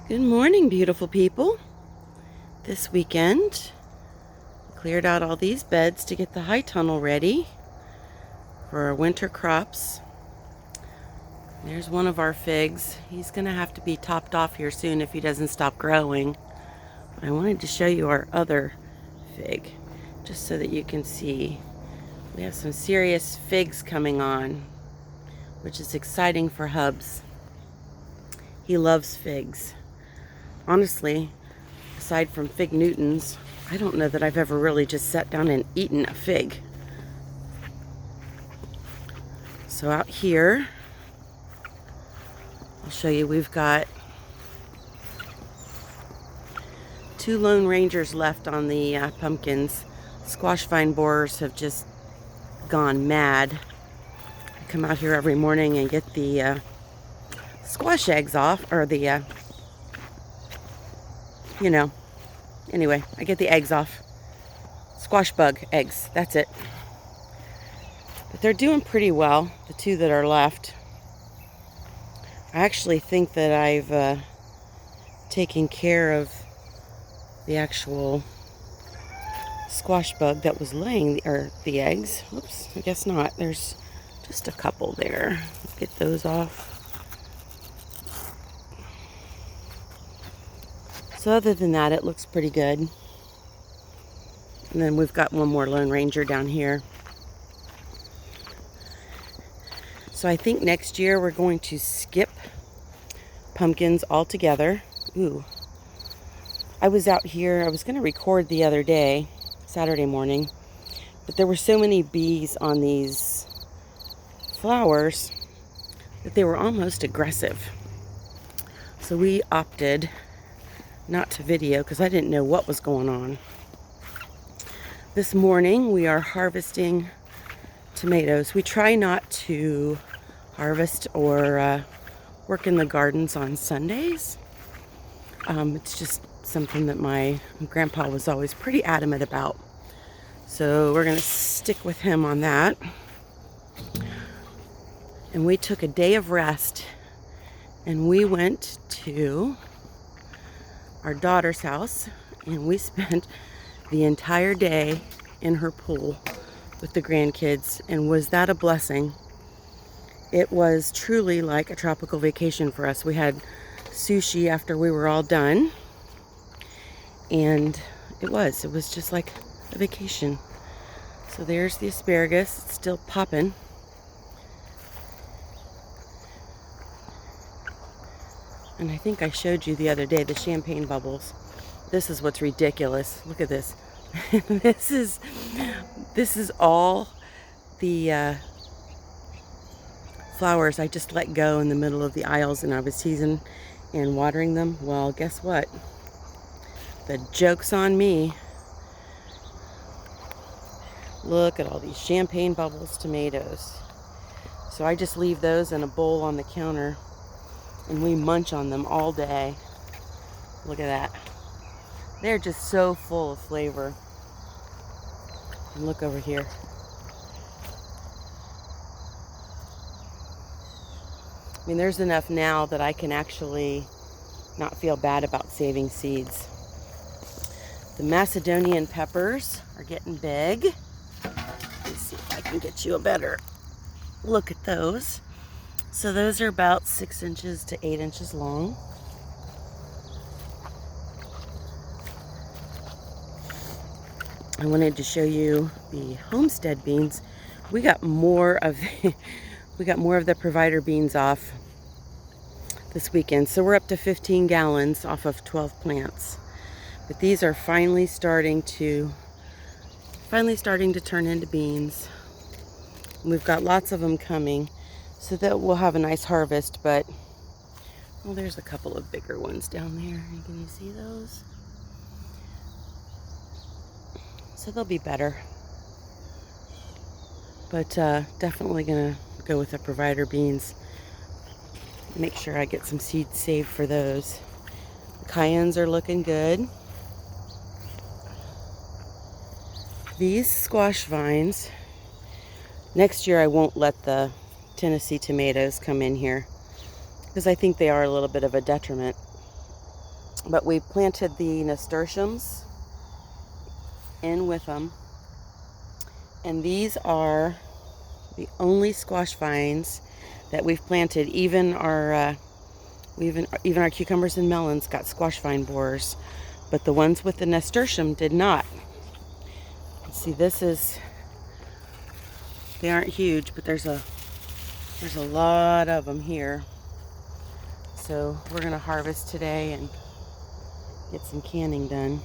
Good morning, beautiful people. This weekend, cleared out all these beds to get the high tunnel ready for our winter crops. There's one of our figs. He's going to have to be topped off here soon if he doesn't stop growing. But I wanted to show you our other fig, just so that you can see. We have some serious figs coming on, which is exciting for Hubs. He loves figs. Honestly, aside from fig Newtons, I don't know that I've ever really just sat down and eaten a fig. So out here, I'll show you, we've got 2 Lone Rangers left on the pumpkins. Squash vine borers have just gone mad. I come out here every morning and get the squash eggs off, or the, anyway, I get the eggs off. Squash bug eggs, that's it. But they're doing pretty well, the 2 that are left. I actually think that I've taken care of the actual squash bug that was laying the eggs. Whoops, I guess not. There's just a couple there. Let's get those off. So other than that, it looks pretty good. And then we've got one more Lone Ranger down here. So I think next year we're going to skip pumpkins altogether. Ooh. I was out here, I was going to record the other day, Saturday morning, but there were so many bees on these flowers that they were almost aggressive. So we opted not to video because I didn't know what was going on. This morning we are harvesting tomatoes. We try not to harvest or work in the gardens on Sundays. It's just something that my grandpa was always pretty adamant about. So we're going to stick with him on that. And we took a day of rest and we went to our daughter's house and we spent the entire day in her pool with the grandkids. And was that a blessing? It was truly like a tropical vacation for us. We had sushi after we were all done. And it was just like a vacation. So there's the asparagus. It's still popping. And I think I showed you the other day the champagne bubbles. This is what's ridiculous. Look at this. This is all the flowers I just let go in the middle of the aisles, and I was teasing and watering them. Well, guess what? The joke's on me. Look at all these champagne bubbles tomatoes. So I just leave those in a bowl on the counter and we munch on them all day. Look at that. They're just so full of flavor. And look over here. I mean, there's enough now that I can actually not feel bad about saving seeds. The Macedonian peppers are getting big. Let's see if I can get you a better look at those. So those are about 6 inches to 8 inches long. I wanted to show you the homestead beans. We got more of the provider beans off this weekend. So we're up to 15 gallons off of 12 plants. But these are finally starting to turn into beans. We've got lots of them coming, so that we'll have a nice harvest. But well, there's a couple of bigger ones down there. Can you see those? So they'll be better. But definitely gonna go with the provider beans. Make sure I get some seeds saved for those. The cayennes are looking good. These squash vines, next year I won't let the Tennessee tomatoes come in here because I think they are a little bit of a detriment. But we planted the nasturtiums in with them. And these are the only squash vines that we've planted. Even our cucumbers and melons got squash vine borers, but the ones with the nasturtium did not. See, they aren't huge, but there's a lot of them here. So we're gonna harvest today and get some canning done.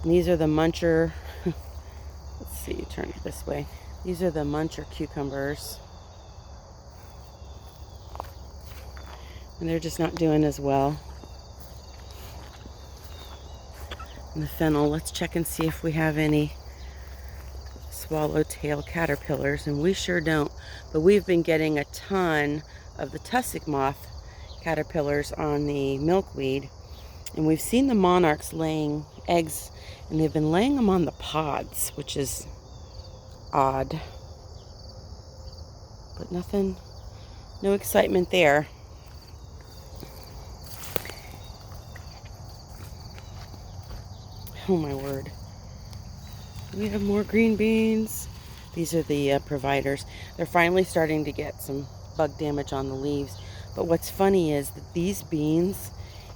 And these are the muncher. Let's see, turn it this way. These are the muncher cucumbers. And they're just not doing as well. And the fennel, let's check and see if we have any swallowtail caterpillars, and we sure don't. But we've been getting a ton of the tussock moth caterpillars on the milkweed, and we've seen the monarchs laying eggs, and they've been laying them on the pods, which is odd. But nothing, no excitement there. Oh my word. We have more green beans. These are the providers. They're finally starting to get some bug damage on the leaves. But what's funny is that these beans,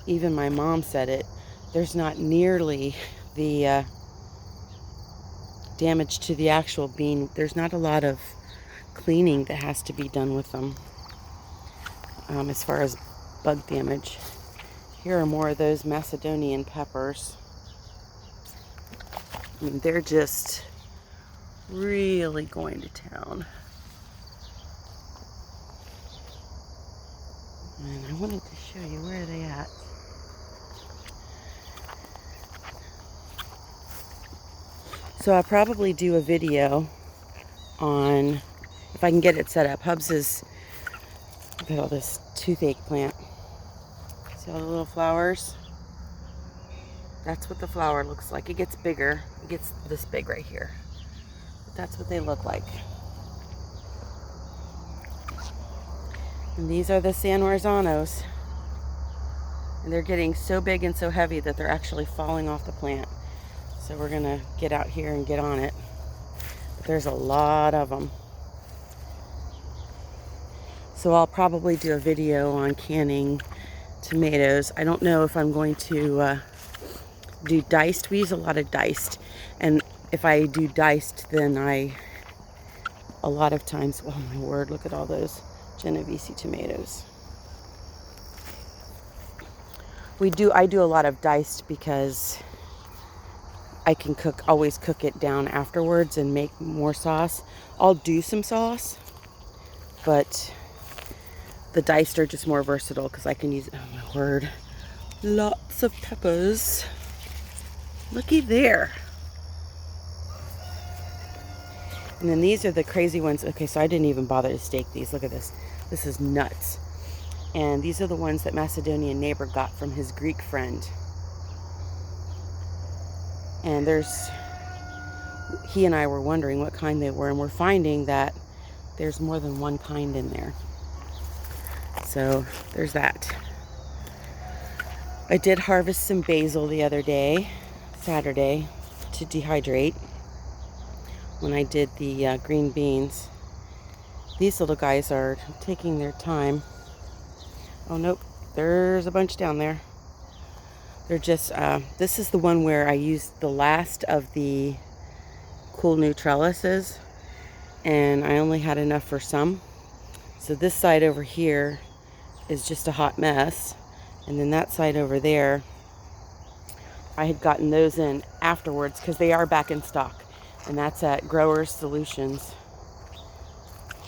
even my mom said it, there's not nearly the damage to the actual bean. There's not a lot of cleaning that has to be done with them as far as bug damage. Here are more of those Macedonian peppers. I mean, they're just really going to town. And I wanted to show you, where are they at? So I'll probably do a video on, if I can get it set up. Hubs is, look at all this toothache plant. See all the little flowers? That's what the flower looks like. It gets bigger. It gets this big right here. But that's what they look like. And these are the San Marzanos. And they're getting so big and so heavy that they're actually falling off the plant. So we're gonna get out here and get on it. But there's a lot of them. So I'll probably do a video on canning tomatoes. I don't know if I'm going to do diced. We use a lot of diced, and if I do diced, then a lot of times, oh my word, look at all those Genovese tomatoes. I do a lot of diced because I can always cook it down afterwards and make more sauce. I'll do some sauce, but the diced are just more versatile because I can use, oh my word, lots of peppers. Looky there. And then these are the crazy ones. Okay, so I didn't even bother to stake these. Look at this. This is nuts. And these are the ones that Macedonian neighbor got from his Greek friend. And he and I were wondering what kind they were, and we're finding that there's more than one kind in there. So there's that. I did harvest some basil the other day, Saturday, to dehydrate when I did the green beans. These little guys are taking their time. Oh nope, there's a bunch down there. They're just, this is the one where I used the last of the cool new trellises, and I only had enough for some. So this side over here is just a hot mess. And then that side over there, I had gotten those in afterwards because they are back in stock. And that's at Growers Solutions.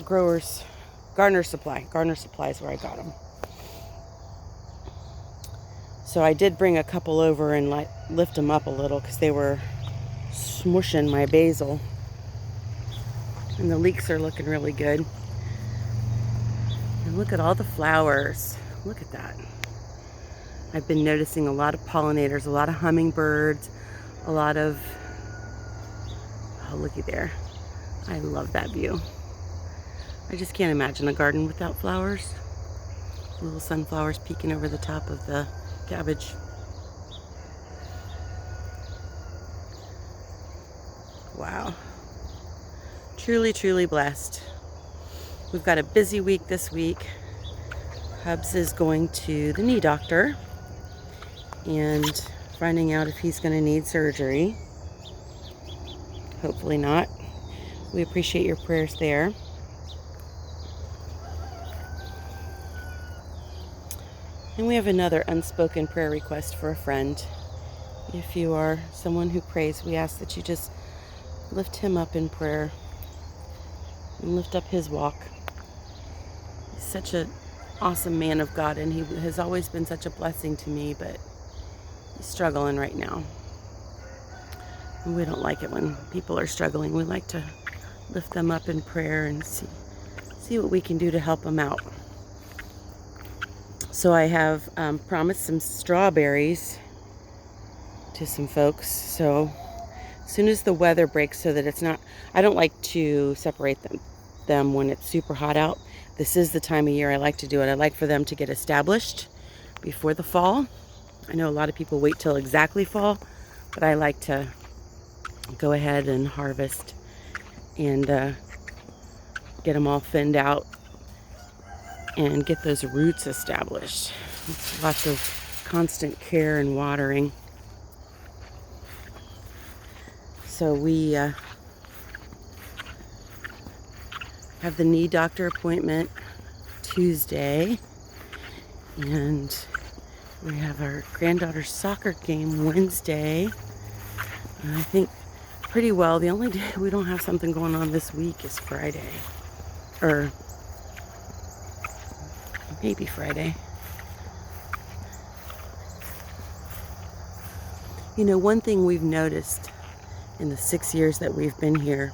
Gardener Supply. Gardener Supply is where I got them. So I did bring a couple over and lift them up a little because they were smushing my basil. And the leeks are looking really good. And look at all the flowers. Look at that. I've been noticing a lot of pollinators, a lot of hummingbirds, a lot of, oh, looky there. I love that view. I just can't imagine a garden without flowers. Little sunflowers peeking over the top of the cabbage. Wow. Truly, truly blessed. We've got a busy week this week. Hubs is going to the knee doctor and finding out if he's going to need surgery. Hopefully not. We appreciate your prayers there. And we have another unspoken prayer request for a friend. If you are someone who prays, we ask that you just lift him up in prayer and lift up his walk. He's such an awesome man of God, and he has always been such a blessing to me, but he's struggling right now. And we don't like it when people are struggling. We like to lift them up in prayer and see what we can do to help them out. So I have promised some strawberries to some folks. So as soon as the weather breaks, so that it's not, I don't like to separate them when it's super hot out. This is the time of year I like to do it. I like for them to get established before the fall. I know a lot of people wait till exactly fall, but I like to go ahead and harvest and get them all thinned out and get those roots established. Lots of constant care and watering. So we have the knee doctor appointment Tuesday, and we have our granddaughter's soccer game Wednesday. And I think pretty well the only day we don't have something going on this week is Friday, or maybe Friday. You know, one thing we've noticed in the 6 years that we've been here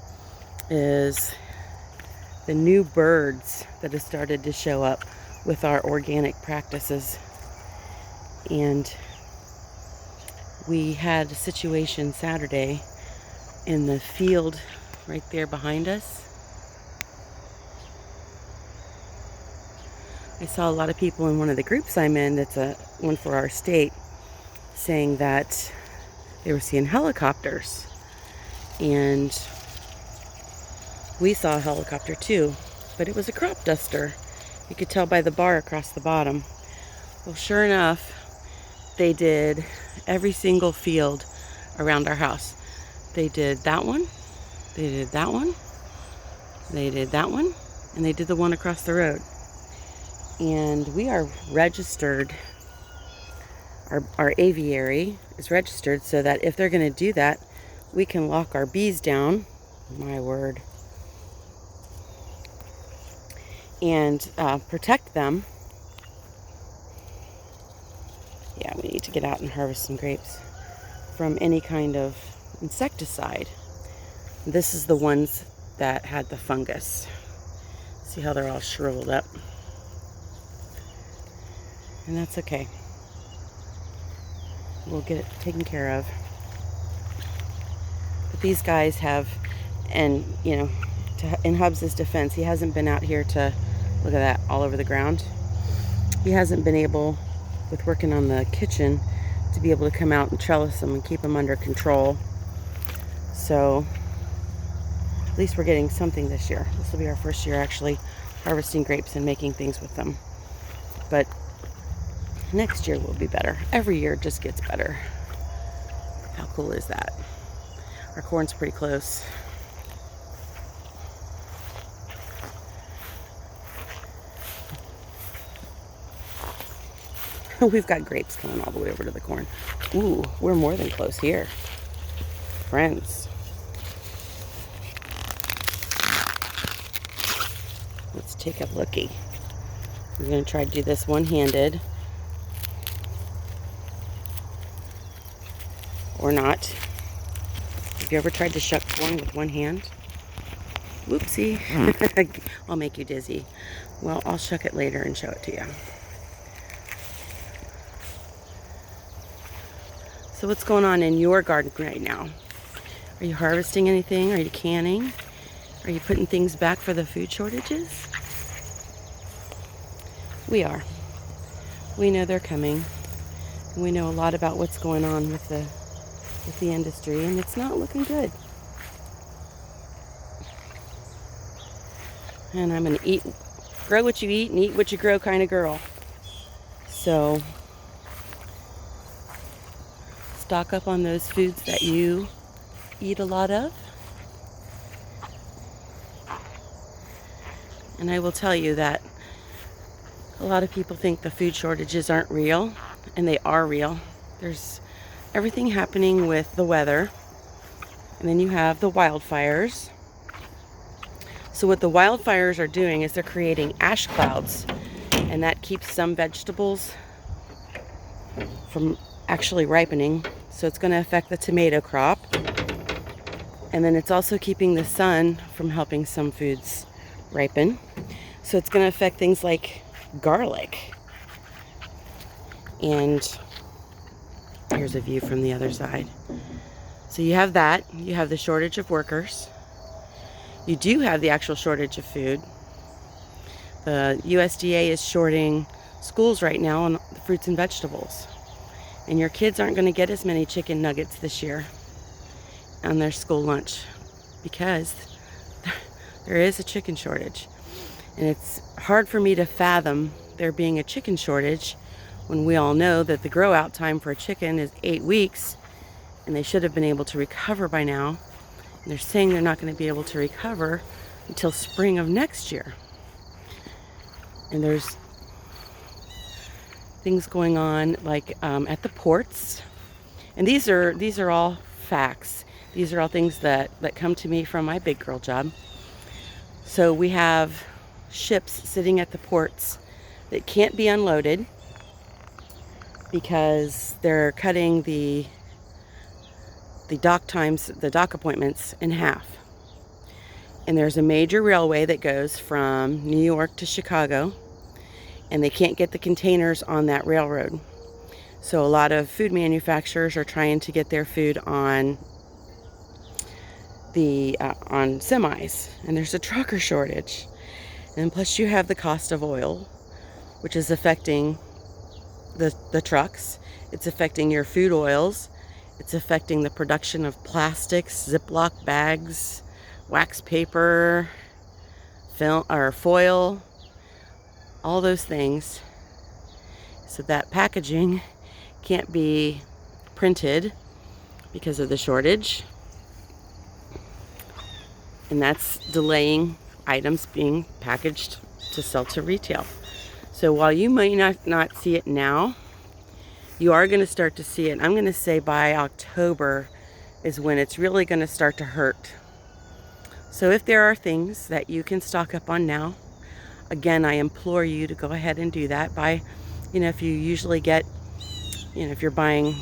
is the new birds that have started to show up with our organic practices. And we had a situation Saturday in the field right there behind us. I saw a lot of people in one of the groups I'm in, that's one for our state, saying that they were seeing helicopters. And we saw a helicopter too, but it was a crop duster. You could tell by the bar across the bottom. Well, sure enough, they did every single field around our house. They did that one, they did that one, they did that one, and they did the one across the road. And we are registered, our aviary is registered so that if they're going to do that, we can lock our bees down, my word, and protect them. Yeah, we need to get out and harvest some grapes from any kind of insecticide. This is the ones that had the fungus. See how they're all shriveled up? And that's okay. We'll get it taken care of. But these guys have, and you know, in Hubs' defense, he hasn't been out here to, look at that, all over the ground. He hasn't been able, with working on the kitchen, to be able to come out and trellis them and keep them under control. So at least we're getting something this year. This will be our first year actually harvesting grapes and making things with them. But next year will be better. Every year just gets better. How cool is that? Our corn's pretty close. We've got grapes coming all the way over to the corn. Ooh, we're more than close here. Friends. Let's take a lookie. We're going to try to do this one-handed. Or not. Have you ever tried to shuck corn with one hand? Whoopsie. I'll make you dizzy. Well, I'll shuck it later and show it to you. So what's going on in your garden right now? Are you harvesting anything? Are you canning? Are you putting things back for the food shortages? We are. We know they're coming. We know a lot about what's going on with the industry, and it's not looking good. And I'm an grow what you eat and eat what you grow kind of girl. So stock up on those foods that you eat a lot of. And I will tell you that a lot of people think the food shortages aren't real, and they are real. There's everything happening with the weather, and then you have the wildfires. So what the wildfires are doing is they're creating ash clouds, and that keeps some vegetables from actually ripening. So it's going to affect the tomato crop. And then it's also keeping the sun from helping some foods ripen. So it's going to affect things like garlic. And here's a view from the other side. So you have that. You have the shortage of workers. You do have the actual shortage of food. The USDA is shorting schools right now on the fruits and vegetables. And your kids aren't going to get as many chicken nuggets this year on their school lunch because there is a chicken shortage. And it's hard for me to fathom there being a chicken shortage when we all know that the grow out time for a chicken is 8 weeks, and they should have been able to recover by now. And they're saying they're not going to be able to recover until spring of next year. And there's things going on like at the ports. And these are all facts. These are all things that come to me from my big girl job. So we have ships sitting at the ports that can't be unloaded because they're cutting the dock times, the dock appointments in half. And there's a major railway that goes from New York to Chicago, and they can't get the containers on that railroad. So a lot of food manufacturers are trying to get their food on on semis, and there's a trucker shortage. And plus you have the cost of oil, which is affecting the trucks. It's affecting your food oils. It's affecting the production of plastics, Ziploc bags, wax paper, film or foil, all those things. So that packaging can't be printed because of the shortage. And that's delaying items being packaged to sell to retail. So while you might not see it now, you are going to start to see it. I'm going to say by October is when it's really going to start to hurt. So if there are things that you can stock up on now, again, I implore you to go ahead and do that. If you usually get, if you're buying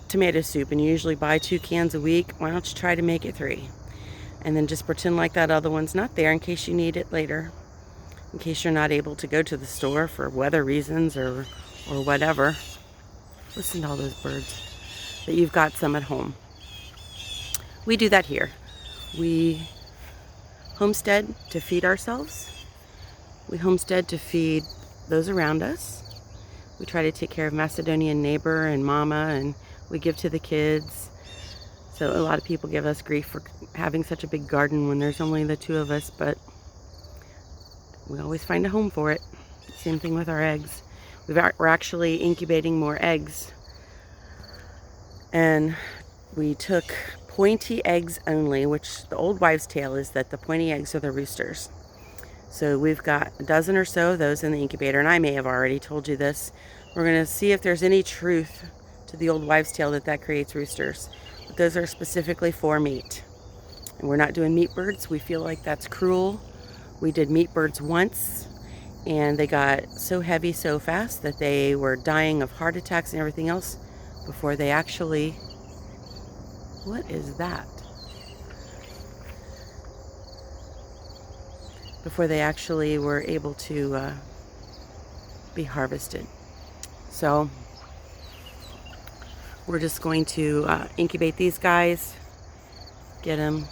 tomato soup and you usually buy 2 cans a week, why don't you try to make it 3? And then just pretend like that other one's not there in case you need it later. In case you're not able to go to the store for weather reasons or whatever. Listen to all those birds. That you've got some at home. We do that here. We homestead to feed ourselves. We homestead to feed those around us. We try to take care of Macedonian neighbor and mama, and we give to the kids. So a lot of people give us grief for having such a big garden when there's only the 2 of us, but we always find a home for it. Same thing with our eggs. We're actually incubating more eggs. And we took pointy eggs only, which the old wives' tale is that the pointy eggs are the roosters. So we've got a dozen or so of those in the incubator, and I may have already told you this. We're going to see if there's any truth to the old wives' tale that creates roosters. But those are specifically for meat. And we're not doing meat birds. We feel like that's cruel. We did meat birds once, and they got so heavy so fast that they were dying of heart attacks and everything else before they actually... What is that? Before they actually were able to be harvested. So we're just going to incubate these guys, get them,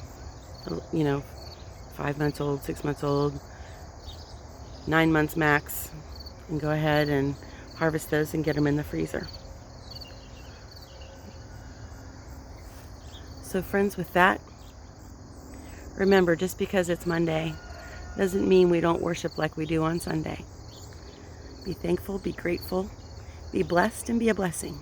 5 months old, 6 months old, 9 months max, and go ahead and harvest those and get them in the freezer. So friends, with that, remember, just because it's Monday doesn't mean we don't worship like we do on Sunday. Be thankful, be grateful, be blessed, and be a blessing.